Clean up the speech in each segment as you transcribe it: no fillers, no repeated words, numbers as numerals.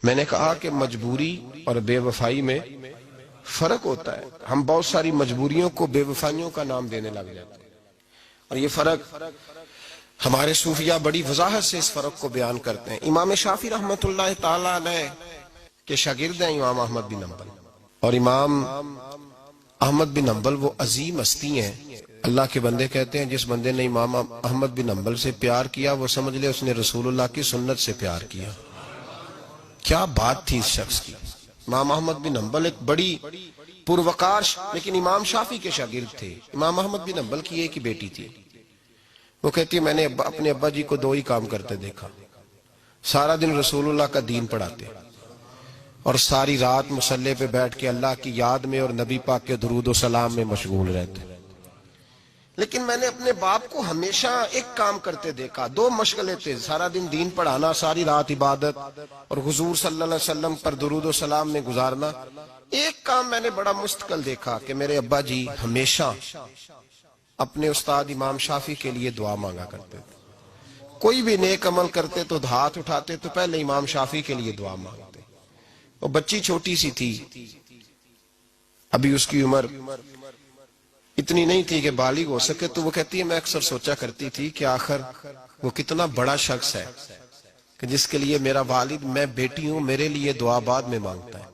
میں نے کہا کہ مجبوری اور بے وفائی میں فرق ہوتا ہے. ہم بہت ساری مجبوریوں کو بے وفائیوں کا نام دینے لگ جاتے ہیں، اور یہ فرق ہمارے صوفیاء بڑی وضاحت سے اس فرق کو بیان کرتے ہیں. امام شافعی رحمۃ اللہ تعالی علیہ کے شاگرد ہیں امام احمد بن حنبل، اور امام احمد بن حنبل وہ عظیم ہستی ہیں. اللہ کے بندے کہتے ہیں جس بندے نے امام احمد بن حنبل سے پیار کیا وہ سمجھ لے اس نے رسول اللہ کی سنت سے پیار کیا. کیا بات تھی اس شخص کی. امام احمد بن حنبل ایک بڑی پروقار لیکن امام شافعی کے شاگرد تھے. امام احمد بن حنبل کی ایک ہی بیٹی تھی. وہ کہتی ہے میں نے اپنے ابا جی کو 2 ہی کام کرتے دیکھا، سارا دن رسول اللہ کا دین پڑھاتے اور ساری رات مصلی پہ بیٹھ کے اللہ کی یاد میں اور نبی پاک کے درود و سلام میں مشغول رہتے. لیکن میں نے اپنے باپ کو ہمیشہ ایک کام کرتے دیکھا، 2 مشغلے تھے، سارا دن دین پڑھانا، ساری رات عبادت اور حضور صلی اللہ علیہ وسلم پر درود و سلام میں گزارنا. ایک کام میں نے بڑا مستقل دیکھا کہ میرے ابا جی ہمیشہ اپنے استاد امام شافعی کے لیے دعا مانگا کرتے تھے. کوئی بھی نیک عمل کرتے تو ہاتھ اٹھاتے تو پہلے امام شافعی کے لیے دعا مانگتے. وہ بچی چھوٹی سی تھی، ابھی اس کی عمر اتنی نہیں تھی کہ بالغ ہو سکے. تو وہ کہتی ہے میں اکثر سوچا کرتی تھی کہ آخر وہ کتنا بڑا شخص ہے کہ جس کے لیے میرا والد، میں بیٹی ہوں، میرے لیے دعا بعد میں مانگتا ہے،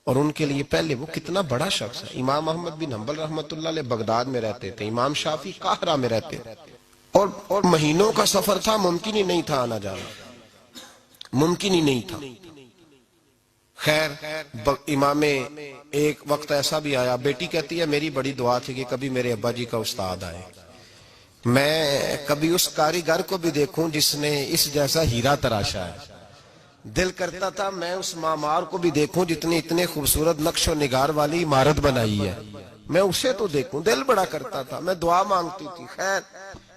اور ان کے لیے پہلے وہ کتنا بڑا شخص ہے. امام احمد بن حنبل رحمۃ اللہ علیہ بغداد میں رہتے تھے، امام شافعی قاہرہ میں رہتے تھے، اور مہینوں کا سفر تھا، ممکن ہی نہیں تھا آنا جانا، ممکن ہی نہیں تھا. خیر امام ایک وقت ایسا بھی آیا، بیٹی کہتی ہے میری بڑی دعا تھی کہ کبھی میرے ابا جی کا استاد آئے، میں کبھی اس کاریگر کو بھی دیکھوں جس نے اس جیسا ہیرا تراشا ہے. دل کرتا تھا میں اس معمار کو بھی دیکھوں جس نے اتنے خوبصورت نقش و نگار والی عمارت بنائی ہے، میں اسے تو دیکھوں. دل بڑا کرتا تھا، میں دعا مانگتی تھی. خیر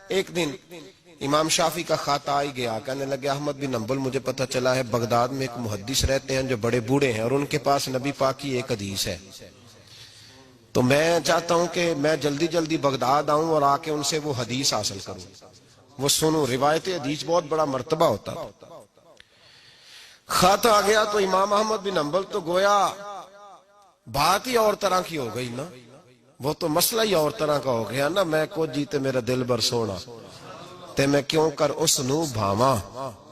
ایک دن امام شافعی کا خط آ گیا، کہنے لگے احمد بن حنبل مجھے پتہ چلا ہے بغداد میں ایک محدث رہتے ہیں جو بڑے بوڑھے ہیں اور ان کے پاس نبی پاک کی ایک حدیث ہے، تو میں چاہتا ہوں کہ میں جلدی جلدی بغداد آؤں اور آ کے ان سے وہ حدیث حاصل کروں، وہ سنوں. روایت حدیث بہت بڑا مرتبہ ہوتا تھا. خط آ گیا تو امام احمد بن حنبل تو گویا بات ہی اور طرح کی ہو گئی نا، وہ تو مسئلہ ہی اور طرح کا ہو گیا نا. میں کو جیتے میرا دل بر سونا تے میں کیوں کر اس نو بھاواں،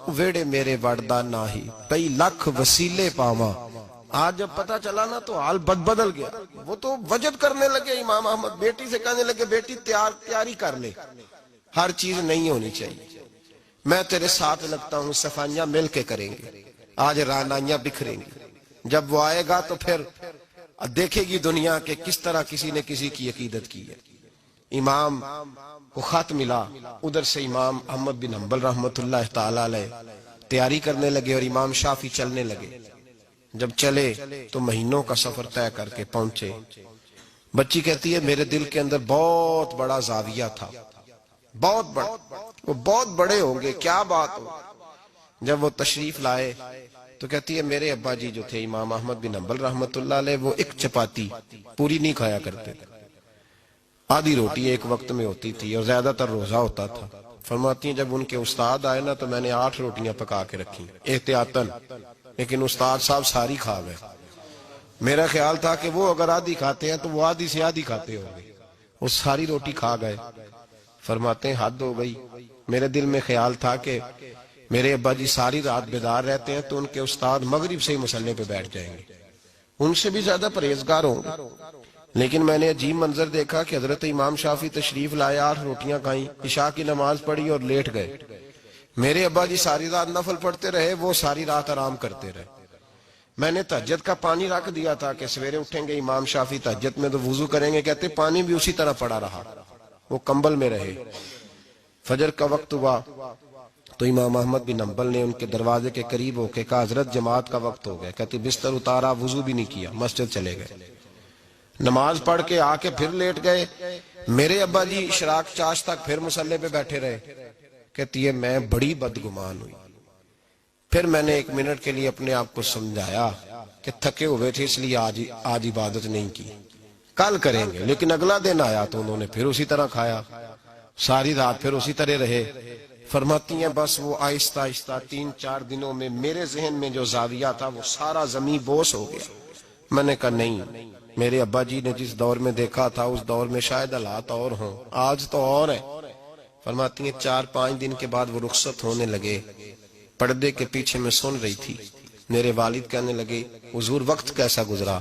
ویڑے میرے وڑدا ناہی کئی لاکھ وسیلے پاواں. آج جب پتا چلا نا تو حال بدل گیا. وہ تو وجد کرنے لگے امام احمد، بیٹی سے کہنے لگے بیٹی تیاری کر لے، ہر چیز نہیں ہونی چاہیے، میں تیرے ساتھ لگتا ہوں، صفائیاں مل کے کریں گے، آج رانائیاں بکھریں گی. جب وہ آئے گا تو پھر دیکھے گی دنیا کہ کس طرح کسی نے کسی کی عقیدت کی ہے. امام کو خط ملا، ادھر سے امام احمد بن حنبل رحمۃ اللہ تعالی علیہ تیاری کرنے لگے اور امام شافعی چلنے لگے. جب چلے تو مہینوں کا سفر طے کر کے پہنچے. بچی کہتی ہے میرے دل کے اندر بہت بڑا زاویہ تھا، بہت بڑا، وہ بہت بڑے ہوں گے، کیا بات ہو. جب وہ تشریف لائے تو کہتی ہے میرے ابا جی جو تھے امام احمد بن حنبل رحمۃ اللہ علیہ وہ ایک چپاتی پوری نہیں کھایا کرتے تھے، آدھی روٹی ایک وقت میں ہوتی تھی اور زیادہ تر روزہ ہوتا تھا. فرماتی ہیں جب ان کے استاد آئے نا تو میں نے 8 روٹیاں پکا کے رکھی احتیاطاً، لیکن استاد صاحب ساری کھا گئے. میرا خیال تھا کہ وہ اگر آدھی کھاتے ہیں تو وہ آدھی سے آدھی کھاتے ہوں گے، وہ ساری روٹی کھا گئے. فرماتے ہیں حد ہو گئی، میرے دل میں خیال تھا کہ میرے ابا جی ساری رات بیدار رہتے ہیں تو ان کے استاد مغرب سے ہی مصلی پہ بیٹھ جائیں گے، ان سے بھی زیادہ پرہیزگار ہوں گے. لیکن میں نے عجیب منظر دیکھا کہ حضرت امام شافعی تشریف لائے، 8 روٹیاں کھائیں، عشاء کی نماز پڑھی اور لیٹ گئے. میرے ابا جی ساری رات نفل پڑھتے رہے، وہ ساری رات آرام کرتے رہے. میں نے تہجد کا پانی رکھ دیا تھا کہ سویرے اٹھیں گے امام شافعی تہجد میں تو وضو کریں گے، کہتے پانی بھی اسی طرح پڑا رہا، وہ کمبل میں رہے. فجر کا وقت ہوا تو امام احمد بن حنبل نے ان کے دروازے کے قریب ہو کے کہا حضرت جماعت کا وقت ہو گیا. کہتے بستر اتارا، وضو بھی نہیں کیا، مسجد چلے گئے، نماز پڑھ کے آ کے پھر لیٹ گئے. میرے ابا جی اشراق چاش تک پھر مصلی پہ بیٹھے رہے. کہتی ہے میں بڑی بدگمان ہوئی. پھر میں نے 1 منٹ کے لیے اپنے آپ کو سمجھایا کہ تھکے ہوئے تھے اس لیے آج عبادت نہیں کی، کل کریں گے. لیکن اگلا دن آیا تو انہوں نے پھر اسی طرح کھایا، ساری رات پھر اسی طرح رہے. فرماتی ہیں بس وہ آہستہ آہستہ 3-4 دنوں میں میرے ذہن میں جو زاویہ تھا وہ سارا زمین بوس ہو گیا. میں نے کہا نہیں، میرے ابا جی نے جس دور میں دیکھا تھا اس دور میں شاید حالات اور ہوں، آج تو اور ہے. فرماتی ہیں 4-5 دن کے بعد وہ رخصت ہونے لگے. پردے کے پیچھے میں سن رہی تھی. میرے والد کہنے لگے حضور وقت کیسا گزرا؟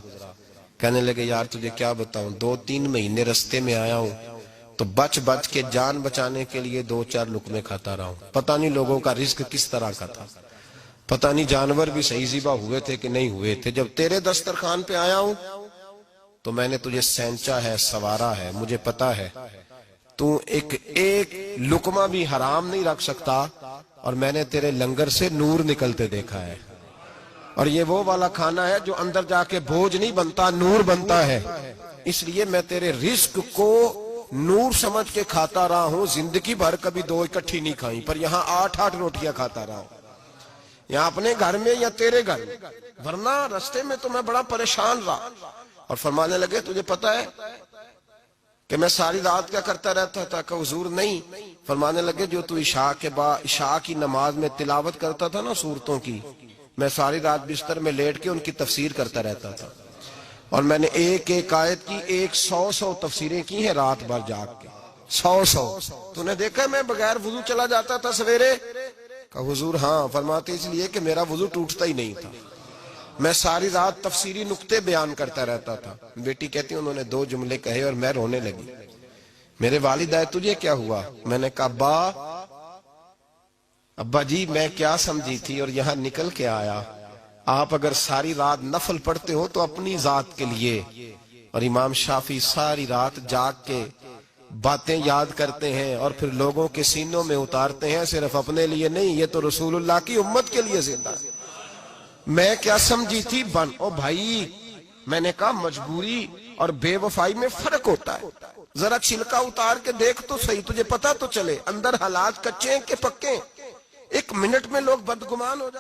کہنے لگے یار تجھے کیا بتاؤں، 2-3 مہینے رستے میں آیا ہوں تو بچ بچ کے جان بچانے کے لیے 2-4 لقمے کھاتا رہا ہوں. پتہ نہیں لوگوں کا رزق کس طرح کا تھا، پتہ نہیں جانور بھی صحیح ذبح ہوئے تھے کہ نہیں ہوئے تھے. جب تیرے دسترخوان پہ آیا ہوں تو میں نے تجھے سینچا ہے، سوارا ہے. مجھے پتا ہے تو ایک لقمہ بھی حرام نہیں رکھ سکتا، اور میں نے تیرے لنگر سے نور نکلتے دیکھا ہے. اور یہ وہ والا کھانا ہے جو اندر جا کے بوجھ نہیں بنتا، نور بنتا ہے. اس لیے میں تیرے رزق کو نور سمجھ کے کھاتا رہا ہوں. زندگی بھر کبھی 2 اکٹھی نہیں کھائیں، پر یہاں 8-8 روٹیاں کھاتا رہا ہوں، یہاں اپنے گھر میں یا تیرے گھر میں. ورنہ رستے میں تو میں بڑا پریشان رہا. اور فرمانے لگے تجھے پتا ہے کہ میں ساری رات کیا کرتا رہتا تھا؟ کہ حضور نہیں. فرمانے لگے جو تو عشاء کی نماز میں تلاوت کرتا تھا نا سورتوں کی، میں ساری رات بستر میں لیٹ کے ان کی تفسیر کرتا رہتا تھا. اور میں نے ایک آیت کی 100 تفسیریں کی ہیں رات بھر جاگ کے. 100 تو نے دیکھا میں بغیر وضو چلا جاتا تھا سویرے؟ کہ حضور ہاں. فرماتے اس لیے کہ میرا وضو ٹوٹتا ہی نہیں تھا، میں ساری رات تفسیری نقطے بیان کرتا رہتا تھا. بیٹی کہتی انہوں نے 2 جملے کہے اور میں رونے لگی. میرے والد آئے تجھے کیا ہوا؟ میں نے کہا ابا جی میں کیا سمجھی تھی اور یہاں نکل کے آیا. آپ اگر ساری رات نفل پڑھتے ہو تو اپنی ذات کے لیے، اور امام شافعی ساری رات جاگ کے باتیں یاد کرتے ہیں اور پھر لوگوں کے سینوں میں اتارتے ہیں، صرف اپنے لیے نہیں، یہ تو رسول اللہ کی امت کے لیے زندہ ہے. میں کیا سمجھی تھی او بھائی. میں نے کہا مجبوری اور بے وفائی میں فرق ہوتا ہے. ذرا چھلکا اتار کے دیکھ تو صحیح، تجھے پتا تو چلے اندر حالات کچے ہیں کہ پکے. 1 منٹ میں لوگ بدگمان ہو جاتے